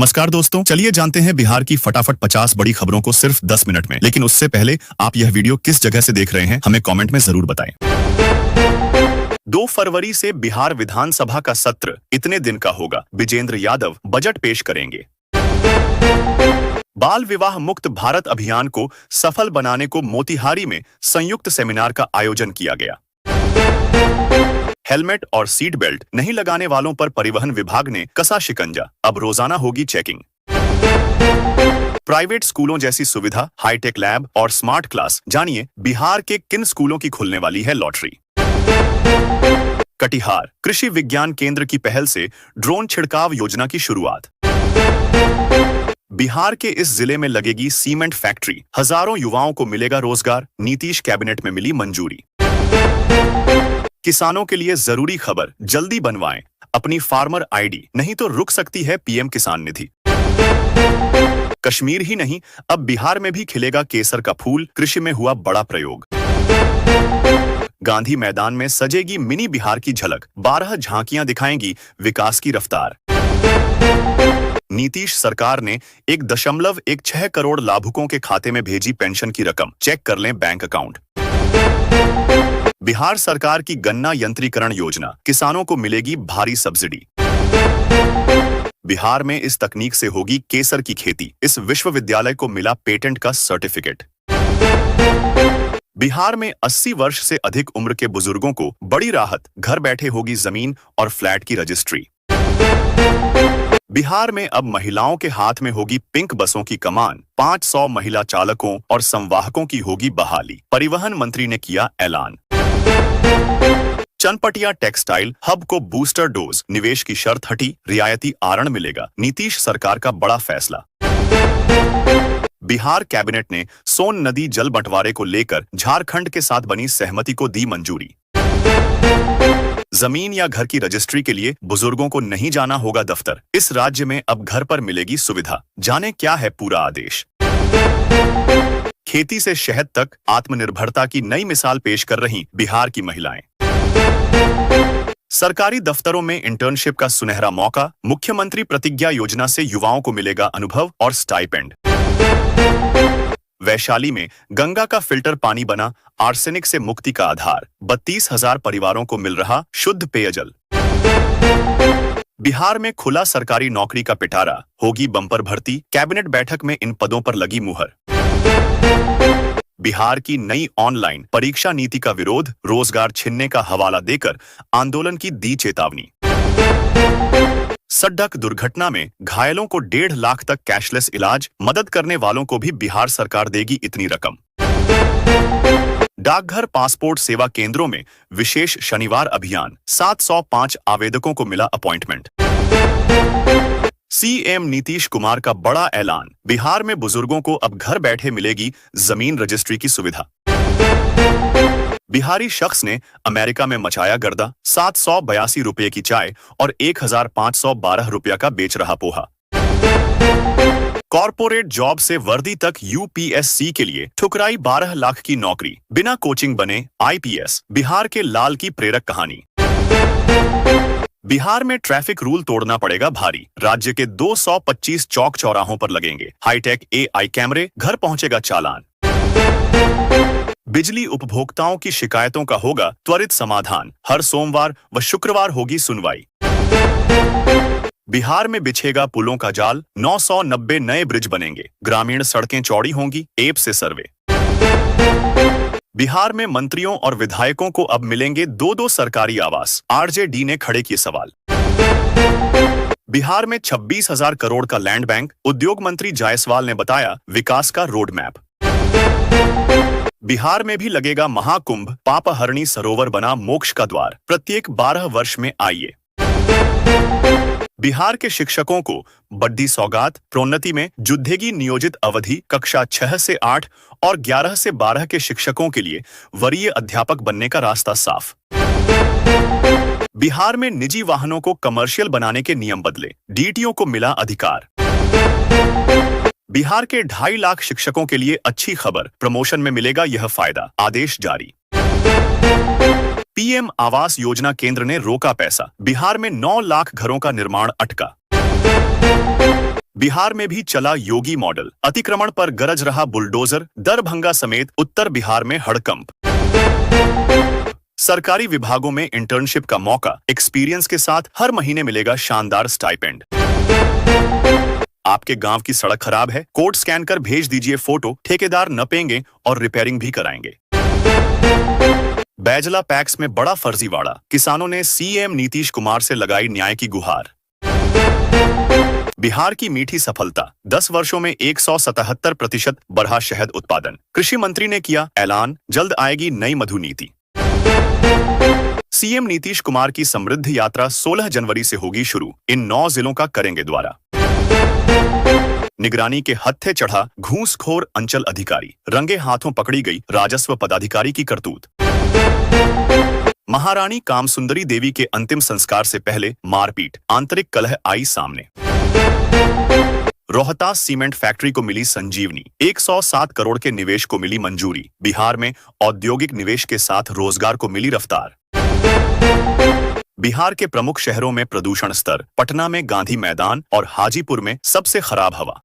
नमस्कार दोस्तों, चलिए जानते हैं बिहार की फटाफट 50 बड़ी खबरों को सिर्फ 10 मिनट में। लेकिन उससे पहले आप यह वीडियो किस जगह से देख रहे हैं हमें कमेंट में जरूर बताएं। 2 फरवरी से बिहार विधानसभा का सत्र इतने दिन का होगा। विजेंद्र यादव बजट पेश करेंगे। बाल विवाह मुक्त भारत अभियान को सफल बनाने को मोतिहारी में संयुक्त सेमिनार का आयोजन किया गया। हेलमेट और सीट बेल्ट नहीं लगाने वालों पर परिवहन विभाग ने कसा शिकंजा, अब रोजाना होगी चेकिंग। प्राइवेट स्कूलों जैसी सुविधा, हाईटेक लैब और स्मार्ट क्लास, जानिए बिहार के किन स्कूलों की खुलने वाली है लॉटरी। कटिहार कृषि विज्ञान केंद्र की पहल से ड्रोन छिड़काव योजना की शुरुआत। बिहार के इस जिले में लगेगी सीमेंट फैक्ट्री, हजारों युवाओं को मिलेगा रोजगार, नीतीश कैबिनेट में मिली मंजूरी। किसानों के लिए जरूरी खबर, जल्दी बनवाएं अपनी फार्मर आईडी, नहीं तो रुक सकती है पीएम किसान निधि। कश्मीर ही नहीं, अब बिहार में भी खिलेगा केसर का फूल, कृषि में हुआ बड़ा प्रयोग। गांधी मैदान में सजेगी मिनी बिहार की झलक, 12 झांकियां दिखाएंगी विकास की रफ्तार। नीतीश सरकार ने 1.16 करोड़ लाभुकों के खाते में भेजी पेंशन की रकम, चेक कर लें बैंक अकाउंट। बिहार सरकार की गन्ना यंत्रीकरण योजना, किसानों को मिलेगी भारी सब्सिडी। बिहार में इस तकनीक से होगी केसर की खेती, इस विश्वविद्यालय को मिला पेटेंट का सर्टिफिकेट। बिहार में 80 वर्ष से अधिक उम्र के बुजुर्गों को बड़ी राहत, घर बैठे होगी जमीन और फ्लैट की रजिस्ट्री। बिहार में अब महिलाओं के हाथ में होगी पिंक बसों की कमान, 500 महिला चालकों और संवाहकों की होगी बहाली, परिवहन मंत्री ने किया ऐलान। चनपटिया टेक्सटाइल हब को बूस्टर डोज, निवेश की शर्त हटी, रियायती आरण मिलेगा, नीतीश सरकार का बड़ा फैसला। बिहार कैबिनेट ने सोन नदी जल बंटवारे को लेकर झारखंड के साथ बनी सहमति को दी मंजूरी। जमीन या घर की रजिस्ट्री के लिए बुजुर्गों को नहीं जाना होगा दफ्तर, इस राज्य में अब घर पर मिलेगी सुविधा, जाने क्या है पूरा आदेश। खेती से शहद तक आत्मनिर्भरता की नई मिसाल पेश कर रही बिहार की महिलाएं। सरकारी दफ्तरों में इंटर्नशिप का सुनहरा मौका, मुख्यमंत्री प्रतिज्ञा योजना से युवाओं को मिलेगा अनुभव और स्टाइपेंड। वैशाली में गंगा का फिल्टर पानी बना आर्सेनिक से मुक्ति का आधार, 32,000 परिवारों को मिल रहा शुद्ध पेयजल। बिहार में खुला सरकारी नौकरी का पिटारा, होगी बम्पर भर्ती, कैबिनेट बैठक में इन पदों पर लगी मुहर। बिहार की नई ऑनलाइन परीक्षा नीति का विरोध, रोजगार छीनने का हवाला देकर आंदोलन की दी चेतावनी। सड़क दुर्घटना में घायलों को 1.5 लाख तक कैशलेस इलाज, मदद करने वालों को भी बिहार सरकार देगी इतनी रकम। डाकघर पासपोर्ट सेवा केंद्रों में विशेष शनिवार अभियान, 705 आवेदकों को मिला अपॉइंटमेंट। सीएम नीतीश कुमार का बड़ा ऐलान, बिहार में बुजुर्गों को अब घर बैठे मिलेगी जमीन रजिस्ट्री की सुविधा। बिहारी शख्स ने अमेरिका में मचाया गर्दा, 782 रुपये की चाय और 1512 रुपया का बेच रहा पोहा। कॉर्पोरेट जॉब से वर्दी तक यूपीएससी के लिए ठुकराई 12 लाख की नौकरी, बिना कोचिंग बने आईपीएस, बिहार के लाल की प्रेरक कहानी। बिहार में ट्रैफिक रूल तोड़ना पड़ेगा भारी, राज्य के 225 चौक चौराहों पर लगेंगे हाईटेक एआई कैमरे, घर पहुंचेगा चालान। बिजली उपभोक्ताओं की शिकायतों का होगा त्वरित समाधान, हर सोमवार व शुक्रवार होगी सुनवाई। बिहार में बिछेगा पुलों का जाल, 990 नए ब्रिज बनेंगे, ग्रामीण सड़कें चौड़ी होंगी, एप से सर्वे। बिहार में मंत्रियों और विधायकों को अब मिलेंगे 2-2 सरकारी आवास, आरजेडी ने खड़े किए सवाल। बिहार में 26,000 करोड़ का लैंड बैंक, उद्योग मंत्री जायसवाल ने बताया विकास का रोड मैप। बिहार में भी लगेगा महाकुंभ, पापहरणी सरोवर बना मोक्ष का द्वार, प्रत्येक 12 वर्ष में आइए। बिहार के शिक्षकों को बड्डी सौगात, प्रोन्नति में जुद्धेगी नियोजित अवधि, कक्षा 6 से 8 और 11 से 12 के शिक्षकों के लिए वरीय अध्यापक बनने का रास्ता साफ। बिहार में निजी वाहनों को कमर्शियल बनाने के नियम बदले, डीटीओ को मिला अधिकार। बिहार के 2.5 लाख शिक्षकों के लिए अच्छी खबर, प्रमोशन में मिलेगा यह फायदा, आदेश जारी। पीएम आवास योजना केंद्र ने रोका पैसा, बिहार में 9 लाख घरों का निर्माण अटका। बिहार में भी चला योगी मॉडल। अतिक्रमण पर गरज रहा बुलडोजर, दरभंगा समेत उत्तर बिहार में हड़कंप। सरकारी विभागों में इंटर्नशिप का मौका, एक्सपीरियंस के साथ हर महीने मिलेगा शानदार स्टाइपेंड। आपके गांव की सड़क खराब है, कोड स्कैन कर भेज दीजिए फोटो, ठेकेदार नपेंगे और रिपेयरिंग भी कराएंगे। बैजला पैक्स में बड़ा फर्जीवाड़ा, किसानों ने सीएम नीतीश कुमार से लगाई न्याय की गुहार। बिहार की मीठी सफलता, 10 वर्षों में 177% बढ़ा शहद उत्पादन। कृषि मंत्री ने किया ऐलान, जल्द आएगी नई मधु नीति। सीएम नीतीश कुमार की समृद्ध यात्रा 16 जनवरी से होगी शुरू, इन 9 जिलों का करेंगे दौरा। निगरानी के हत्थे चढ़ा घूसखोर अंचल अधिकारी, रंगे हाथों पकड़ी गई राजस्व पदाधिकारी की करतूत। महारानी कामसुंदरी देवी के अंतिम संस्कार से पहले मारपीट, आंतरिक कलह आई सामने। रोहतास सीमेंट फैक्ट्री को मिली संजीवनी, 107 करोड़ के निवेश को मिली मंजूरी। बिहार में औद्योगिक निवेश के साथ रोजगार को मिली रफ्तार। बिहार के प्रमुख शहरों में प्रदूषण स्तर, पटना में गांधी मैदान और हाजीपुर में सबसे खराब हवा।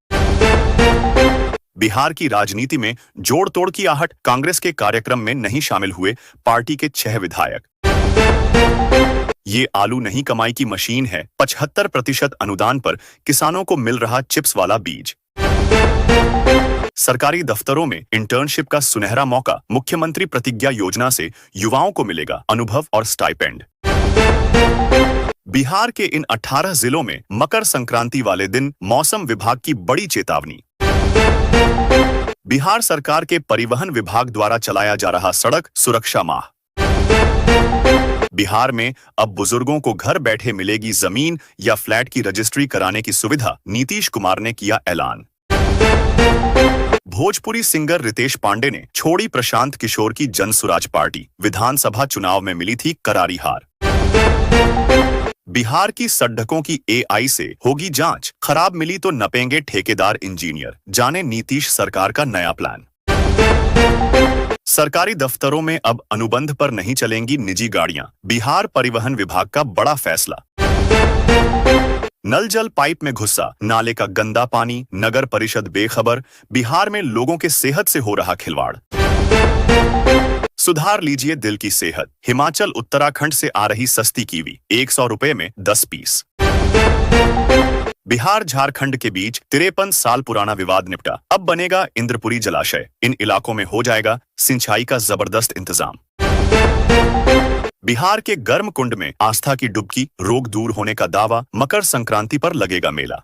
बिहार की राजनीति में जोड़ तोड़ की आहट, कांग्रेस के कार्यक्रम में नहीं शामिल हुए पार्टी के 6 विधायक। ये आलू नहीं कमाई की मशीन है, 75% अनुदान पर किसानों को मिल रहा चिप्स वाला बीज। सरकारी दफ्तरों में इंटर्नशिप का सुनहरा मौका, मुख्यमंत्री प्रतिज्ञा योजना से युवाओं को मिलेगा अनुभव और स्टाइपेंड। बिहार के इन 18 जिलों में मकर संक्रांति वाले दिन मौसम विभाग की बड़ी चेतावनी। बिहार सरकार के परिवहन विभाग द्वारा चलाया जा रहा सड़क सुरक्षा माह। बिहार में अब बुजुर्गों को घर बैठे मिलेगी जमीन या फ्लैट की रजिस्ट्री कराने की सुविधा, नीतीश कुमार ने किया ऐलान। भोजपुरी सिंगर रितेश पांडे ने छोड़ी प्रशांत किशोर की जनसुराज पार्टी, विधानसभा चुनाव में मिली थी करारी हार। बिहार की सड़कों की एआई से होगी जांच, खराब मिली तो नपेंगे ठेकेदार इंजीनियर, जाने नीतीश सरकार का नया प्लान। सरकारी दफ्तरों में अब अनुबंध पर नहीं चलेंगी निजी गाड़ियां, बिहार परिवहन विभाग का बड़ा फैसला। नल जल पाइप में घुसा, नाले का गंदा पानी, नगर परिषद बेखबर, बिहार में लोगों के सेहत से हो रहा खिलवाड़। सुधार लीजिए दिल की सेहत, हिमाचल उत्तराखंड से आ रही सस्ती कीवी, 100 रुपए में 10 पीस। बिहार झारखंड के बीच 53 साल पुराना विवाद निपटा, अब बनेगा इंद्रपुरी जलाशय, इन इलाकों में हो जाएगा सिंचाई का जबरदस्त इंतजाम। बिहार के गर्म कुंड में आस्था की डुबकी, रोग दूर होने का दावा, मकर संक्रांति पर लगेगा मेला।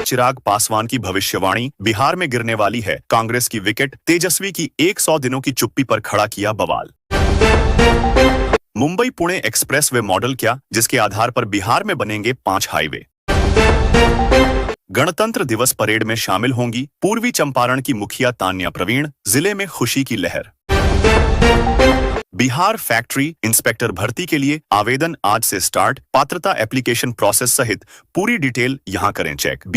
चिराग पासवान की भविष्यवाणी, बिहार में गिरने वाली है कांग्रेस की विकेट, तेजस्वी की 100 दिनों की चुप्पी पर खड़ा किया बवाल। Mumbai Pune express way model क्या, जिसके आधार पर बिहार में बनेंगे 5 हाईवे। गणतंत्र दिवस परेड में शामिल होंगी पूर्वी चंपारण की मुखिया तान्या प्रवीण, जिले में खुशी की लहर। बिहार फैक्ट्री इंस्पेक्टर भर्ती के लिए आवेदन आज से स्टार्ट, पात्रता एप्लीकेशन प्रोसेस सहित पूरी डिटेल यहां करें चेक।